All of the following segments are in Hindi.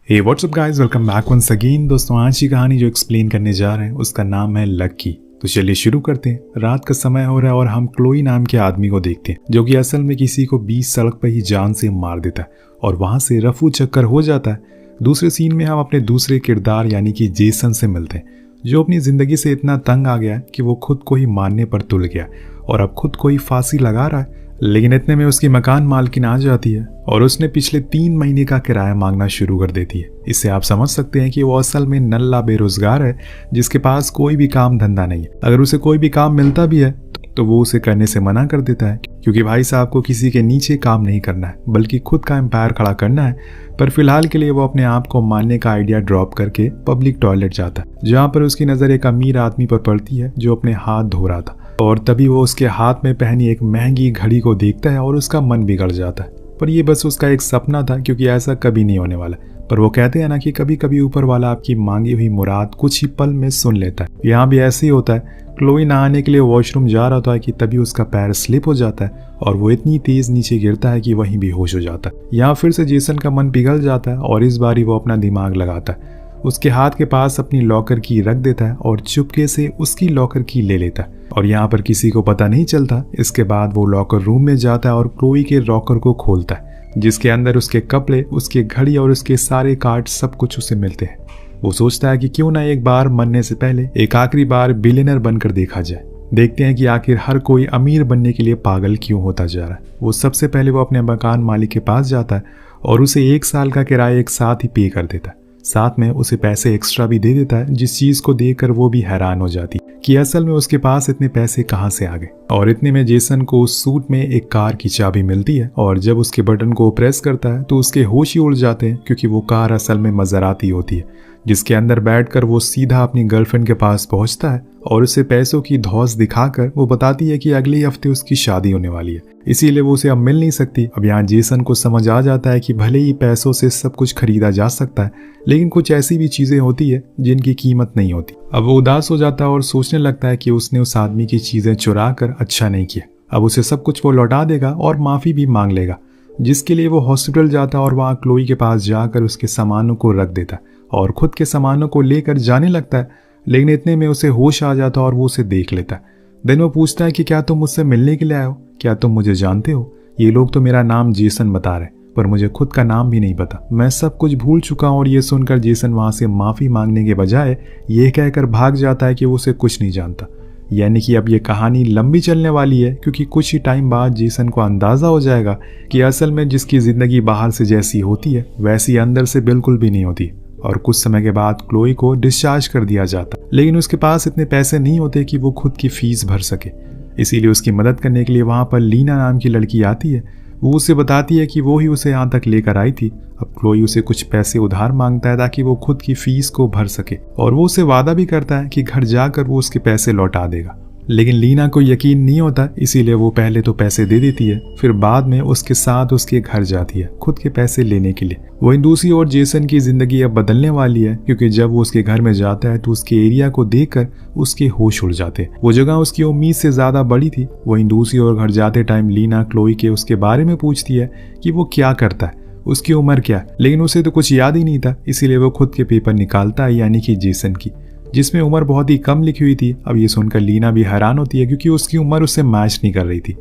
हे WhatsApp guys, welcome back once again. दोस्तों, आज की कहानी जो एक्सप्लेन करने जा रहे हैं उसका नाम है लकी। तो चलिए शुरू करते हैं। रात का समय हो रहा है और हम क्लोई नाम के आदमी को देखते हैं जो कि असल में किसी को 20 सड़क पर ही जान से मार देता है और वहां से रफू चक्कर हो जाता है। दूसरे सीन में हम अपने दूसरे किरदार यानी कि जेसन से मिलते हैं जो अपनी जिंदगी से इतना तंग आ गया है कि वो खुद को ही मारने पर तुल गया और अब खुद को ही फांसी लगा रहा है। लेकिन इतने में उसकी मकान मालकिन आ जाती है और उसने पिछले 3 महीने का किराया मांगना शुरू कर देती है। इससे आप समझ सकते हैं कि वो असल में नल्ला बेरोजगार है जिसके पास कोई भी काम धंधा नहीं है। अगर उसे कोई भी काम मिलता भी है तो वो उसे करने से मना कर देता है क्योंकि भाई साहब को किसी के नीचे काम नहीं करना है बल्कि खुद का एम्पायर खड़ा करना है। पर फिलहाल के लिए वो अपने आप को मारने का आइडिया ड्रॉप करके पब्लिक टॉयलेट जाता है जहाँ पर उसकी नज़र एक अमीर आदमी पर पड़ती है जो अपने हाथ धो रहा था और तभी वो उसके हाथ में पहनी एक महंगी घड़ी को देखता है और उसका मन बिगड़ जाता है। पर ये बस उसका एक सपना था क्योंकि ऐसा कभी नहीं होने वाला। पर वो कहते हैं ना कि कभी कभी ऊपर वाला आपकी मांगी हुई मुराद कुछ ही पल में सुन लेता है। यहाँ भी ऐसे ही होता है। क्लोई नहाने के लिए वॉशरूम जा रहा था कि तभी उसका पैर स्लिप हो जाता है और वो इतनी तेज नीचे गिरता है कि वहीं बेहोश हो जाता है। यहाँ फिर से जेसन का मन पिघल जाता है और इस बारी वो अपना दिमाग लगाता है। उसके हाथ के पास अपनी लॉकर की रख देता है और चुपके से उसकी लॉकर की ले लेता है और यहाँ पर किसी को पता नहीं चलता। इसके बाद वो लॉकर रूम में जाता है और क्लोई के लॉकर को खोलता है जिसके अंदर उसके कपड़े, उसकी घड़ी और उसके सारे कार्ड सब कुछ उसे मिलते हैं। वो सोचता है कि क्यों ना एक बार मरने से पहले एक आखिरी बार बिलियनर बनकर देखा जाए। देखते हैं कि आखिर हर कोई अमीर बनने के लिए पागल क्यों होता जा रहा है। वो सबसे पहले वो अपने मकान मालिक के पास जाता है और उसे 1 साल का किराया एक साथ ही पे कर देता है। साथ में उसे पैसे एक्स्ट्रा भी दे देता है जिस चीज को देखकर वो भी हैरान हो जाती कि असल में उसके पास इतने पैसे कहां से आ गए। और इतने में जेसन को उस सूट में एक कार की चाबी मिलती है और जब उसके बटन को प्रेस करता है तो उसके होश ही उड़ जाते हैं क्योंकि वो कार असल में मज़राती होती है जिसके अंदर बैठकर वो सीधा अपनी गर्लफ्रेंड के पास पहुंचता है और उसे पैसों की धौस दिखाकर वो बताती है कि अगले हफ्ते उसकी शादी होने वाली है, इसीलिए वो उसे अब मिल नहीं सकती। अब यहाँ जेसन को समझ आ जाता है कि भले ही पैसों से सब कुछ खरीदा जा सकता है लेकिन कुछ ऐसी भी चीजें होती है जिनकी कीमत नहीं होती। अब वो उदास हो जाता है और सोचने लगता है कि उसने उस आदमी की चीजें चुरा कर अच्छा नहीं किया। अब उसे सब कुछ वो लौटा देगा और माफी भी मांग लेगा जिसके लिए वो हॉस्पिटल जाता है और वहाँ क्लोई के पास जाकर उसके सामानों को रख देता है और खुद के सामानों को लेकर जाने लगता है। लेकिन इतने में उसे होश आ जाता है और वो उसे देख लेता है। देन वो पूछता है कि क्या तुम मुझसे मिलने के लिए आए हो? क्या तुम मुझे जानते हो? ये लोग तो मेरा नाम जेसन बता रहे पर मुझे खुद का नाम भी नहीं पता। मैं सब कुछ भूल चुका हूँ। और ये सुनकर जेसन वहां से माफी मांगने के बजाय ये कहकर भाग जाता है कि वो उसे कुछ नहीं जानता। यानी कि अब ये कहानी लंबी चलने वाली है क्योंकि कुछ ही टाइम बाद जेसन को अंदाजा हो जाएगा कि असल में जिसकी जिंदगी बाहर से जैसी होती है वैसी अंदर से बिल्कुल भी नहीं होती। और कुछ समय के बाद क्लोई को डिस्चार्ज कर दिया जाता लेकिन उसके पास इतने पैसे नहीं होते कि वो खुद की फीस भर सके। इसीलिए उसकी मदद करने के लिए वहां पर लीना नाम की लड़की आती है। वो उसे बताती है कि वो ही उसे यहाँ तक लेकर आई थी। अब क्लोई उसे कुछ पैसे उधार मांगता है ताकि वो खुद की फीस को भर सके और वो उसे वादा भी करता है कि घर जाकर वो उसके पैसे लौटा देगा। लेकिन लीना को यकीन नहीं होता इसीलिए वो पहले तो पैसे दे देती है फिर बाद में उसके साथ उसके घर जाती है खुद के पैसे लेने के लिए। वहीं दूसरी ओर जेसन की जिंदगी अब बदलने वाली है क्योंकि जब वो उसके घर में जाता है तो उसके एरिया को देखकर उसके होश उड़ जाते हैं। वो जगह उसकी उम्मीद से ज्यादा बड़ी थी। वहीं दूसरी ओर घर जाते टाइम लीना क्लोई के उसके बारे में पूछती है कि वो क्या करता है, उसकी उम्र क्या, लेकिन उसे तो कुछ याद ही नहीं था। इसीलिए वो खुद के पेपर निकालता है यानी कि जेसन की, जिसमें उम्र बहुत ही कम लिखी हुई थी। अब ये सुनकर लीना भी हैरान होती है क्योंकि उसकी उम्र उससे मैच नहीं कर रही थी।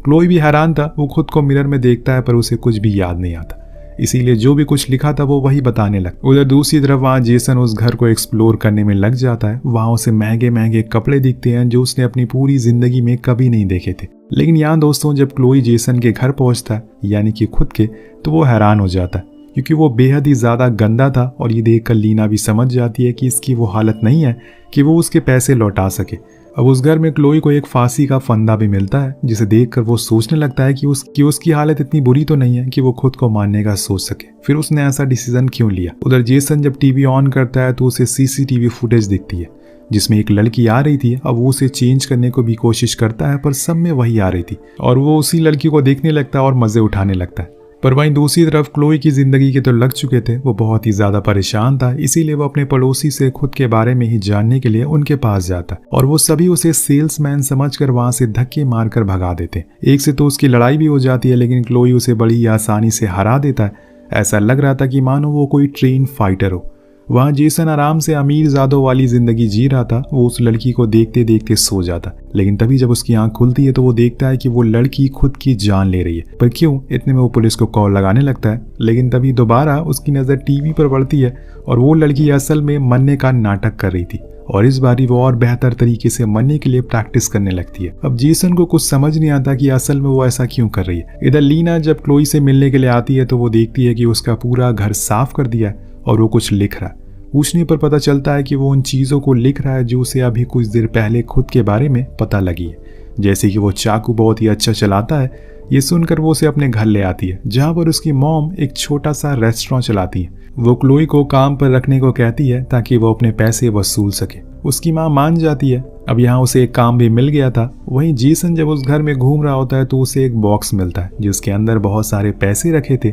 क्लोई भी हैरान था। वो खुद को मिरर में देखता है पर उसे कुछ भी याद नहीं आता, इसीलिए जो भी कुछ लिखा था वो वही बताने लगा। उधर दूसरी तरफ वहाँ जेसन उस घर को एक्सप्लोर करने में लग जाता है। वहाँ उसे महंगे महंगे कपड़े दिखते हैं जो उसने अपनी पूरी जिंदगी में कभी नहीं देखे थे। लेकिन यहाँ दोस्तों जब क्लोई जेसन के घर पहुंचता है यानी कि खुद के, तो वो हैरान हो जाता है क्योंकि वो बेहद ही ज्यादा गंदा था। और ये देखकर लीना भी समझ जाती है कि इसकी वो हालत नहीं है कि वो उसके पैसे लौटा सके। अब उस घर में क्लोई को एक फांसी का फंदा भी मिलता है जिसे देखकर वो सोचने लगता है कि उसकी हालत इतनी बुरी तो नहीं है कि वो खुद को मारने का सोच सके। फिर उसने ऐसा डिसीजन क्यों लिया। उधर जेसन जब टीवी ऑन करता है तो उसे सीसीटीवी फुटेज दिखती है जिसमें एक लड़की आ रही थी। अब वो उसे चेंज करने को भी कोशिश करता है पर सब में वही आ रही थी और वो उसी लड़की को देखने लगता है और मजे उठाने लगता है। पर वहीं दूसरी तरफ क्लोई की जिंदगी के तो लग चुके थे। वो बहुत ही ज्यादा परेशान था इसीलिए वो अपने पड़ोसी से खुद के बारे में ही जानने के लिए उनके पास जाता और वो सभी उसे सेल्समैन समझकर वहां से धक्के मारकर भगा देते। एक से तो उसकी लड़ाई भी हो जाती है लेकिन क्लोई उसे बड़ी आसानी से हरा देता है। ऐसा लग रहा था कि मानो वो कोई ट्रेन फाइटर हो। वहाँ जेसन आराम से अमीर ज़ादों वाली जिंदगी जी रहा था। वो उस लड़की को देखते देखते सो जाता, लेकिन तभी जब उसकी आंख खुलती है तो वो देखता है कि वो लड़की खुद की जान ले रही है। पर क्यों? इतने में वो पुलिस को कॉल लगाने लगता है, लेकिन तभी दोबारा उसकी नज़र टीवी पर पड़ती है और वो लड़की असल में मरने का नाटक कर रही थी और इस बारी वो और बेहतर तरीके से मरने के लिए प्रैक्टिस करने लगती है। अब जेसन को कुछ समझ नहीं आता कि असल में वो ऐसा क्यों कर रही है। इधर लीना जब क्लोई से मिलने के लिए आती है तो वो देखती है कि उसका पूरा घर साफ कर दिया है और वो कुछ लिख रहा है। पूछने पर पता चलता है कि वो उन चीज़ों को लिख रहा है जो उसे अभी कुछ देर पहले खुद के बारे में पता लगी है, जैसे कि वो चाकू बहुत ही अच्छा चलाता है। ये सुनकर वो उसे अपने घर ले आती है, जहाँ पर उसकी मॉम एक छोटा सा रेस्टोरेंट चलाती है। वो क्लोई को काम पर रखने को कहती है ताकि वो अपने पैसे वसूल सके। उसकी माँ मान जाती है। अब यहाँ उसे एक काम भी मिल गया था। वहीं जेसन जब उस घर में घूम रहा होता है तो उसे एक बॉक्स मिलता है जिसके अंदर बहुत सारे पैसे रखे थे।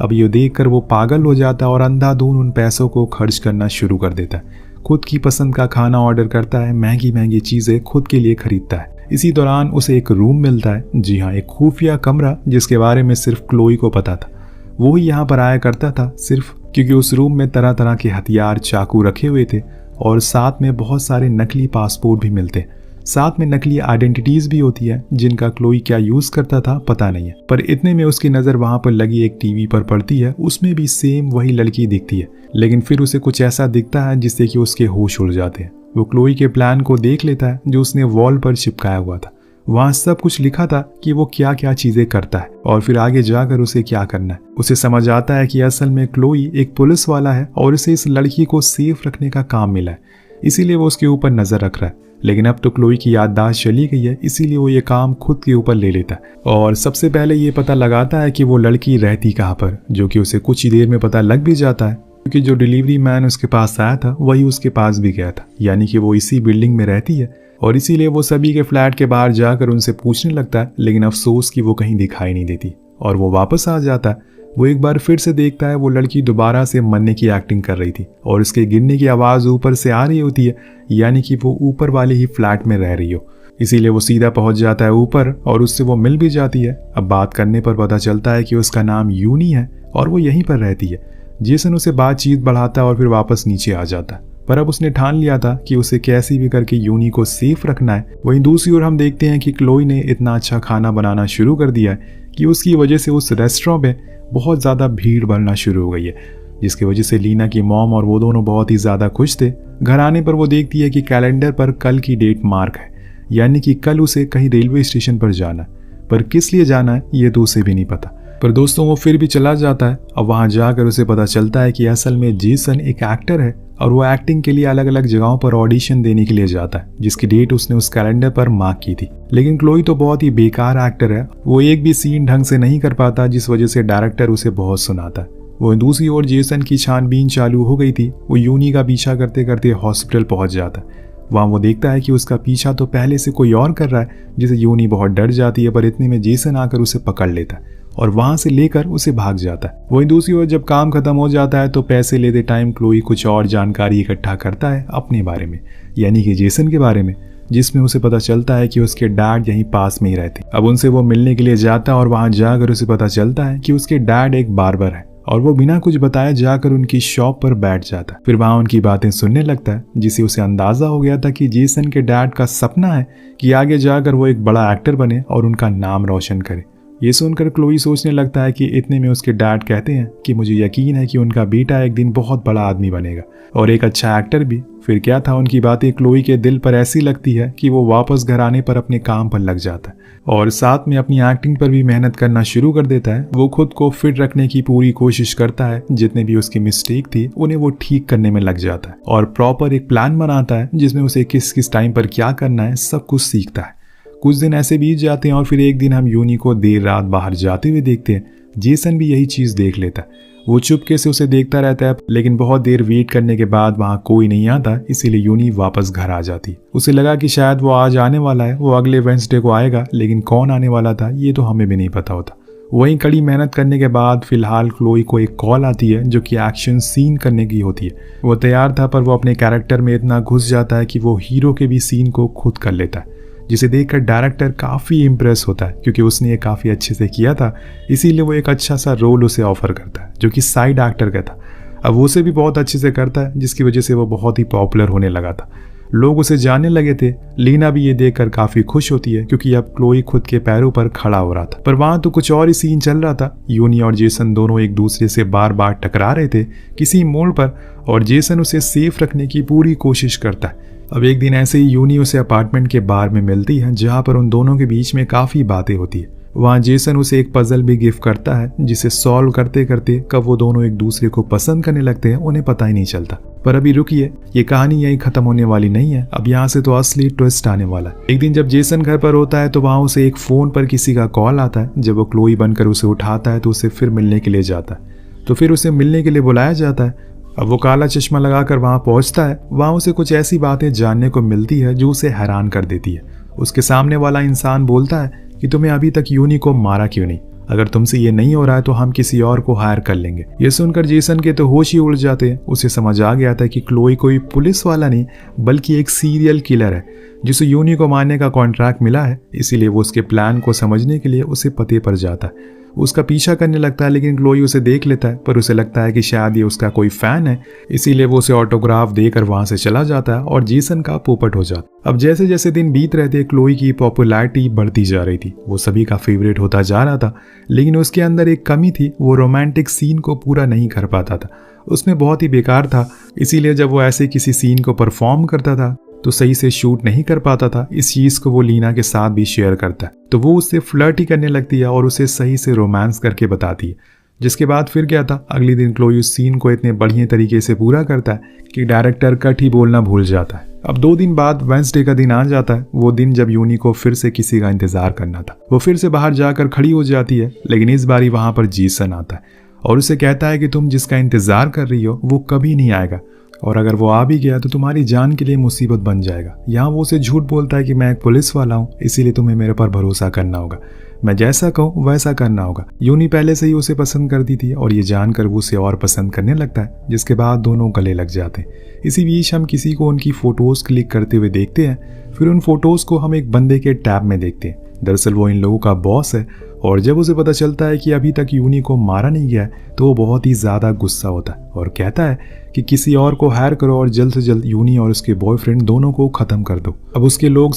अब ये देखकर वो पागल हो जाता है और अंधाधुंध उन पैसों को खर्च करना शुरू कर देता है। खुद की पसंद का खाना ऑर्डर करता है, महंगी महंगी चीज़ें खुद के लिए खरीदता है। इसी दौरान उसे एक रूम मिलता है, जी हाँ, एक खुफिया कमरा जिसके बारे में सिर्फ क्लोई को पता था। वो ही यहाँ पर आया करता था सिर्फ क्योंकि उस रूम में तरह तरह के हथियार, चाकू रखे हुए थे और साथ में बहुत सारे नकली पासपोर्ट भी मिलते। साथ में नकली आइडेंटिटीज भी होती है जिनका क्लोई क्या यूज करता था पता नहीं है। पर इतने में उसकी नजर वहां पर लगी एक टीवी पर पड़ती है। उसमें भी सेम वही लड़की दिखती है, लेकिन फिर उसे कुछ ऐसा दिखता है जिससे कि उसके होश उड़ जाते हैं। वो क्लोई के प्लान को देख लेता है जो उसने वॉल पर चिपकाया हुआ था। वहाँ सब कुछ लिखा था कि वो क्या क्या चीजें करता है और फिर आगे जाकर उसे क्या करना है। उसे समझ आता है कि असल में क्लोई एक पुलिस वाला है और उसे इस लड़की को सेफ रखने का काम मिला है, इसीलिए वो उसके ऊपर नजर रख रहा है। लेकिन अब तो क्लोई की याददाश्त चली गई है, इसीलिए वो ये काम खुद के ऊपर ले लेता है और सबसे पहले ये पता लगाता है कि वो लड़की रहती कहाँ पर, जो कि उसे कुछ ही देर में पता लग भी जाता है क्योंकि जो डिलीवरी मैन उसके पास आया था वही उसके पास भी गया था, यानी कि वो इसी बिल्डिंग में रहती है। और इसीलिए वो सभी के फ्लैट के बाहर जाकर उनसे पूछने लगता है, लेकिन अफसोस कि वो कहीं दिखाई नहीं देती और वो वापस आ जाता है। वो एक बार फिर से देखता है वो लड़की दोबारा से मरने की एक्टिंग कर रही थी और उसके गिरने की आवाज़ ऊपर से आ रही होती है, यानी कि वो ऊपर वाले ही फ्लैट में रह रही हो। इसीलिए वो सीधा पहुंच जाता है ऊपर और उससे वो मिल भी जाती है। अब बात करने पर पता चलता है कि उसका नाम यूनी है और वो यहीं पर रहती है। जेसन उसे बातचीत बढ़ाता है और फिर वापस नीचे आ जाता है, पर अब उसने ठान लिया था कि उसे कैसे भी करके यूनी को सेफ रखना है। वहीं दूसरी ओर हम देखते हैं कि क्लोई ने इतना अच्छा खाना बनाना शुरू कर दिया है कि उसकी वजह से उस रेस्टोरेंट में बहुत ज़्यादा भीड़ बढ़ना शुरू हो गई है, जिसकी वजह से लीना की मॉम और वो दोनों बहुत ही ज़्यादा खुश थे। घर आने पर वो देखती है कि कैलेंडर पर कल की डेट मार्क है, यानी कि कल उसे कहीं रेलवे स्टेशन पर जाना है, पर किस लिए जाना है ये तो उसे भी नहीं पता। पर दोस्तों वो फिर भी चला जाता है। अब वहाँ जाकर उसे पता चलता है कि असल में जेसन एक एक्टर है और वो एक्टिंग के लिए अलग अलग जगहों पर ऑडिशन देने के लिए जाता है, जिसकी डेट उसने उस कैलेंडर पर मार्क की थी। लेकिन क्लोई तो बहुत ही बेकार एक्टर है, वो एक भी सीन ढंग से नहीं कर पाता, जिस वजह से डायरेक्टर उसे बहुत सुनाता है। वो दूसरी ओर जेसन की छानबीन चालू हो गई थी। वो यूनी का पीछा करते करते हॉस्पिटल पहुंच जाता है। वहाँ वो देखता है कि उसका पीछा तो पहले से कोई और कर रहा है, जिसे यूनी बहुत डर जाती है। पर इतने में जेसन आकर उसे पकड़ लेता है और वहां से लेकर उसे भाग जाता है। वहीं दूसरी ओर जब काम खत्म हो जाता है तो पैसे लेते टाइम क्लोई कुछ और जानकारी इकट्ठा करता है अपने बारे में, यानी कि जेसन के बारे में, जिसमें उसे पता चलता है कि उसके डैड यहीं पास में ही रहते। अब उनसे वो मिलने के लिए जाता है और वहां जाकर उसे पता चलता है कि उसके डैड एक बार्बर है और वो बिना कुछ बताए जाकर उनकी शॉप पर बैठ जाता है। फिर वहां उनकी बातें सुनने लगता है, जिससे उसे अंदाजा हो गया था कि जेसन के डैड का सपना है कि आगे जाकर वो एक बड़ा एक्टर बने और उनका नाम रोशन करे। ये सुनकर क्लोई सोचने लगता है कि इतने में उसके डैड कहते हैं कि मुझे यकीन है कि उनका बेटा एक दिन बहुत बड़ा आदमी बनेगा और एक अच्छा एक्टर भी। फिर क्या था, उनकी बातें क्लोई के दिल पर ऐसी लगती है कि वो वापस घर आने पर अपने काम पर लग जाता है और साथ में अपनी एक्टिंग पर भी मेहनत करना शुरू कर देता है। वो खुद को फिट रखने की पूरी कोशिश करता है, जितने भी उसकी मिस्टेक थी उन्हें वो ठीक करने में लग जाता है और प्रॉपर एक प्लान बनाता है जिसमें उसे किस किस टाइम पर क्या करना है सब कुछ सीखता है। कुछ दिन ऐसे बीत जाते हैं और फिर एक दिन हम यूनी को देर रात बाहर जाते हुए देखते हैं। जेसन भी यही चीज़ देख लेता है। वो चुपके से उसे देखता रहता है, लेकिन बहुत देर वेट करने के बाद वहाँ कोई नहीं आता, इसीलिए यूनी वापस घर आ जाती। उसे लगा कि शायद वो आज आने वाला है, वो अगले वेंसडे को आएगा, लेकिन कौन आने वाला था ये तो हमें भी नहीं पता होता। वहीं कड़ी मेहनत करने के बाद फिलहाल क्लोई को एक कॉल आती है जो कि एक्शन सीन करने की होती है। वो तैयार था पर वो अपने कैरेक्टर में इतना घुस जाता है कि वो हीरो के भी सीन को खुद कर लेता है, जिसे देखकर डायरेक्टर काफ़ी इम्प्रेस होता है क्योंकि उसने ये काफ़ी अच्छे से किया था, इसीलिए वो एक अच्छा सा रोल उसे ऑफर करता है जो कि साइड एक्टर का था। अब वो उसे भी बहुत अच्छे से करता है जिसकी वजह से वो बहुत ही पॉपुलर होने लगा था, लोग उसे जानने लगे थे। लीना भी ये देखकर काफी खुश होती है क्योंकि अब क्लोई खुद के पैरों पर खड़ा हो रहा था। पर वहां तो कुछ और ही सीन चल रहा था। यूनी और जेसन दोनों एक दूसरे से बार बार टकरा रहे थे किसी मोड़ पर और जेसन उसे सेफ रखने की पूरी कोशिश करता है। अब एक दिन ऐसे ही यूनी उसे अपार्टमेंट के बाहर में मिलती है जहां पर उन दोनों के बीच में काफी बातें होती है। वहां जेसन उसे एक पजल भी गिफ्ट करता है जिसे सॉल्व करते करते कब वो दोनों एक दूसरे को पसंद करने लगते हैं उन्हें पता ही नहीं चलता। पर अभी रुकिए, ये कहानी यही खत्म होने वाली नहीं है। अब यहाँ से तो असली ट्विस्ट आने वाला है। एक दिन जब जेसन घर पर होता है तो वहां उसे एक फोन पर किसी का कॉल आता है। जब वो क्लोई बनकर उसे उठाता है तो उसे फिर मिलने के लिए जाता है, तो फिर उसे मिलने के लिए बुलाया जाता है। अब वो काला चश्मा लगाकर वहां पहुंचता है। वहां उसे कुछ ऐसी बातें जानने को मिलती है जो उसे हैरान कर देती है। उसके सामने वाला इंसान बोलता है कि तुम्हें अभी तक यूनी को मारा क्यों नहीं? अगर तुमसे ये नहीं हो रहा है तो हम किसी और को हायर कर लेंगे। ये सुनकर जेसन के तो होश ही उड़ जाते हैं। उसे समझ आ गया था कि क्लोई कोई पुलिस वाला नहीं बल्कि एक सीरियल किलर है जिसे यूनी को मारने का कॉन्ट्रैक्ट मिला है। इसीलिए वो उसके प्लान को समझने के लिए उसे पते पर जाता है, उसका पीछा करने लगता है। लेकिन क्लोई उसे देख लेता है, पर उसे लगता है कि शायद ये उसका कोई फैन है, इसीलिए वो उसे ऑटोग्राफ देकर वहां से चला जाता है और जेसन का पोपट हो जाता। अब जैसे जैसे दिन बीत रहे थे क्लोई की पॉपुलैरिटी बढ़ती जा रही थी। वो सभी का फेवरेट होता जा रहा था, लेकिन उसके अंदर एक कमी थी, वो रोमांटिक सीन को पूरा नहीं कर पाता था। उसमें बहुत ही बेकार था, इसीलिए जब वो ऐसे किसी सीन को परफॉर्म करता था तो सही से शूट नहीं कर पाता था। इस चीज को वो लीना के साथ भी शेयर करता है, तो वो उससे फ्लर्ट ही करने लगती है और उसे सही से रोमांस करके बताती है। जिसके बाद फिर क्या था, अगले दिन क्लोई उस सीन को इतने बढ़िया तरीके से पूरा करता है कि डायरेक्टर कट ही बोलना भूल जाता है। अब 2 दिन बाद वेंसडे का दिन आ जाता है, वो दिन जब यूनी को फिर से किसी का इंतजार करना था। वो फिर से बाहर जाकर खड़ी हो जाती है, लेकिन इस बारी वहां पर जेसन आता है और उसे कहता है कि तुम जिसका इंतजार कर रही हो वो कभी नहीं आएगा, और अगर वो आ भी गया तो तुम्हारी जान के लिए मुसीबत बन जाएगा। यहाँ वो उसे झूठ बोलता है कि मैं एक पुलिस वाला हूँ, इसीलिए तुम्हें मेरे पर भरोसा करना होगा, मैं जैसा कहूँ वैसा करना होगा। यूनी पहले से ही उसे पसंद करती थी और ये जानकर वो उसे और पसंद करने लगता है, जिसके बाद दोनों गले लग जाते हैं। इसी बीच हम किसी को उनकी फोटोज क्लिक करते हुए देखते हैं। फिर उन फोटोज को हम एक बंदे के टैब में देखते हैं। दरअसल वो इन लोगों का बॉस है, और जब उसे पता चलता है कि अभी तक यूनी को मारा नहीं गया है तो वो बहुत ही ज़्यादा गुस्सा होता है और कहता है कि किसी और को हायर करो और जल्द से जल्द यूनी और उसके बॉयफ्रेंड दोनों को ख़त्म कर दो। अब उसके लोग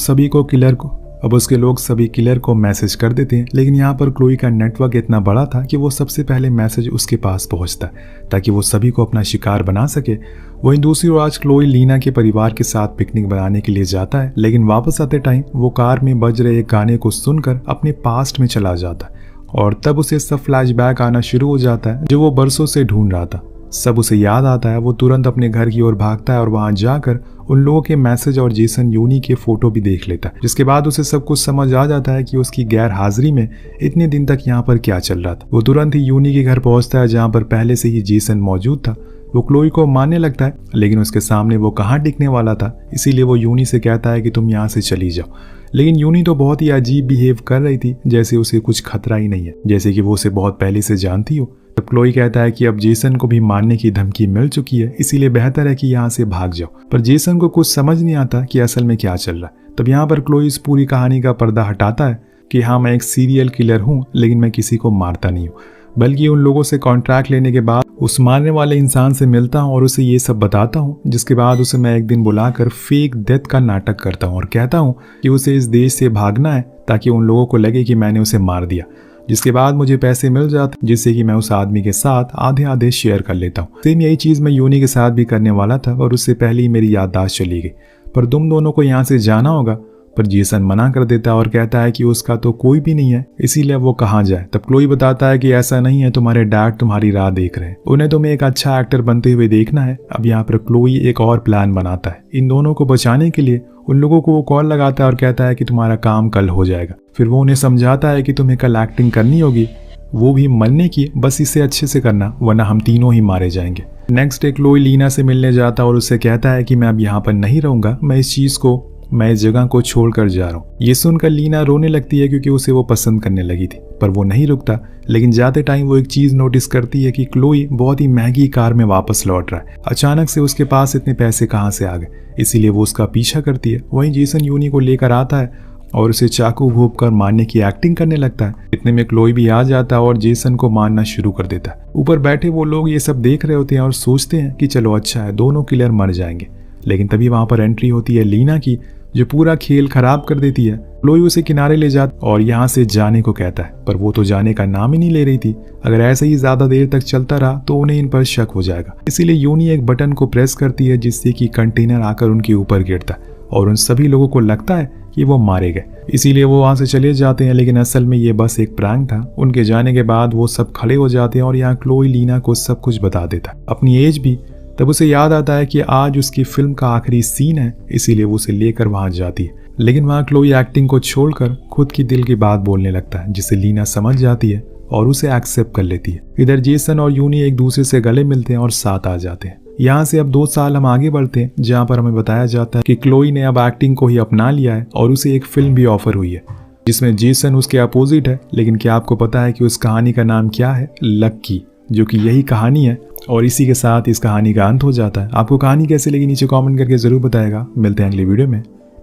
सभी किलर को मैसेज कर देते हैं, लेकिन यहाँ पर क्लोई का नेटवर्क इतना बड़ा था कि वो सबसे पहले मैसेज उसके पास पहुँचता है ताकि वो सभी को अपना शिकार बना सके। वहीं दूसरी ओर आज क्लोई लीना के परिवार के साथ पिकनिक बनाने के लिए जाता है, लेकिन वापस आते टाइम वो कार में बज रहे एक गाने को सुनकर अपने पास्ट में चला जाता है और तब उसे सब फ्लैशबैक आना शुरू हो जाता है जो वो बरसों से ढूंढ रहा था। सब उसे याद आता है। वो तुरंत अपने घर की ओर भागता है और वहां जाकर उन लोगों के मैसेज और जेसन यूनी के फोटो भी देख लेता है, जिसके बाद उसे सब कुछ समझ आ जाता है कि उसकी गैर हाजिरी में इतने दिन तक यहाँ पर क्या चल रहा था। वो तुरंत ही यूनी के घर पहुंचता है जहाँ पर पहले से ही जेसन मौजूद था। वो क्लोई को मारने लगता है, लेकिन उसके सामने वो कहाँ टिकने वाला था, इसीलिए वो यूनी से कहता है कि तुम यहाँ से चली जाओ। लेकिन यूनी तो बहुत ही अजीब बिहेव कर रही थी, जैसे उसे कुछ खतरा ही नहीं है, जैसे कि वो उसे बहुत पहले से जानती हो। तब क्लोई कहता है कि अब जेसन को भी मारने की धमकी मिल चुकी है, इसीलिए बेहतर है कि यहाँ से भाग जाओ। पर जेसन को कुछ समझ नहीं आता कि असल में क्या चल रहा है। तब यहाँ पर क्लोई इस पूरी कहानी का पर्दा हटाता है कि हाँ, मैं एक सीरियल किलर हूँ, लेकिन मैं किसी को मारता नहीं हूँ, बल्कि उन लोगों से कॉन्ट्रैक्ट लेने के बाद उस मारने वाले इंसान से मिलता हूँ और उसे ये सब बताता हूँ, जिसके बाद उसे मैं एक दिन बुलाकर फेक डेथ का नाटक करता हूँ और कहता हूँ कि उसे इस देश से भागना है ताकि उन लोगों को लगे कि मैंने उसे मार दिया, जिसके बाद मुझे पैसे मिल जाते जिससे कि मैं उस आदमी के साथ आधे आधे शेयर कर लेता हूँ। सेम यही चीज़ मैं यूनी के साथ भी करने वाला था और उससे पहले ही मेरी याददाश्त चली गई। पर तुम दोनों को यहाँ से जाना होगा। पर जेसन मना कर देता है और कहता है कि उसका तो कोई भी नहीं है, इसीलिए वो कहाँ जाए। तब क्लोई बताता है कि ऐसा नहीं है, तुम्हारे डैड तुम्हारी राह देख रहे हैं, उन्हें तुम्हें एक अच्छा एक्टर बनते हुए देखना है। अब यहाँ पर क्लोई एक और प्लान बनाता है इन दोनों को बचाने के लिए। उन लोगों को वो कॉल लगाता है और कहता है कि तुम्हारा काम कल हो जाएगा। फिर वो उन्हें समझाता है कि तुम्हें कल एक्टिंग करनी होगी, वो भी मरने की, बस इसे अच्छे से करना वरना हम तीनों ही मारे जाएंगे। नेक्स्ट डे क्लोई लीना से मिलने जाता है और उससे कहता है कि मैं अब यहाँ पर नहीं रहूंगा, मैं इस जगह को छोड़कर जा रहा हूँ। ये सुनकर लीना रोने लगती है क्योंकि उसे वो पसंद करने लगी थी, पर वो नहीं रुकता। लेकिन जाते टाइम वो एक चीज नोटिस करती है कि क्लोई बहुत ही महंगी कार में वापस लौट रहा है। अचानक से उसके पास इतने पैसे कहाँ से आ गए, इसीलिए वो उसका पीछा करती है। वहीं जेसन यूनी को लेकर आता है और उसे चाकू घोंप कर मारने की एक्टिंग करने लगता है। इतने में क्लोई भी आ जाता है और जेसन को मारना शुरू कर देता है। ऊपर बैठे वो लोग ये सब देख रहे होते हैं और सोचते हैं कि चलो अच्छा है, दोनों किलर मर जाएंगे। लेकिन तभी वहां पर एंट्री होती है लीना की, जो पूरा खेल खराब कर देती है। क्लोई उसे किनारे ले जाता और यहाँ से जाने को कहता है, पर वो तो जाने का नाम ही नहीं ले रही थी। अगर ऐसे ही ज्यादा देर तक चलता रहा तो उन्हें इन पर शक हो जाएगा। इसीलिए यूनी एक बटन को प्रेस करती है जिससे कि कंटेनर आकर उनके ऊपर गिरता है और उन सभी लोगों को लगता है कि वो मारे गए। इसीलिए वो वहां से चले जाते हैं, लेकिन असल में ये बस एक प्रैंक था। उनके जाने के बाद वो सब खड़े हो जाते हैं और यहाँ क्लोई लीना को सब कुछ बता देता है, अपनी एज भी। तब उसे याद आता है कि आज उसकी फिल्म का आखिरी सीन है, इसीलिए वो उसे लेकर वहां जाती है। लेकिन वहां क्लोई एक्टिंग को छोड़कर खुद की दिल की बात बोलने लगता है, जिसे लीना समझ जाती है और उसे एक्सेप्ट कर लेती है। इधर जेसन और यूनी एक दूसरे से गले मिलते हैं और साथ आ जाते हैं। यहाँ से अब 2 साल हम आगे बढ़ते हैं, जहाँ पर हमें बताया जाता है कि क्लोई ने अब एक्टिंग को ही अपना लिया है और उसे एक फिल्म भी ऑफर हुई है जिसमें जेसन उसके अपोजिट है। लेकिन क्या आपको पता है कि उस कहानी का नाम क्या है? लक्की, जो कि यही कहानी है। और इसी के साथ इस कहानी का अंत हो जाता है। आपको कहानी कैसे लगी नीचे कमेंट करके जरूर बताएगा। मिलते हैं अगले वीडियो में।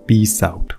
Peace out.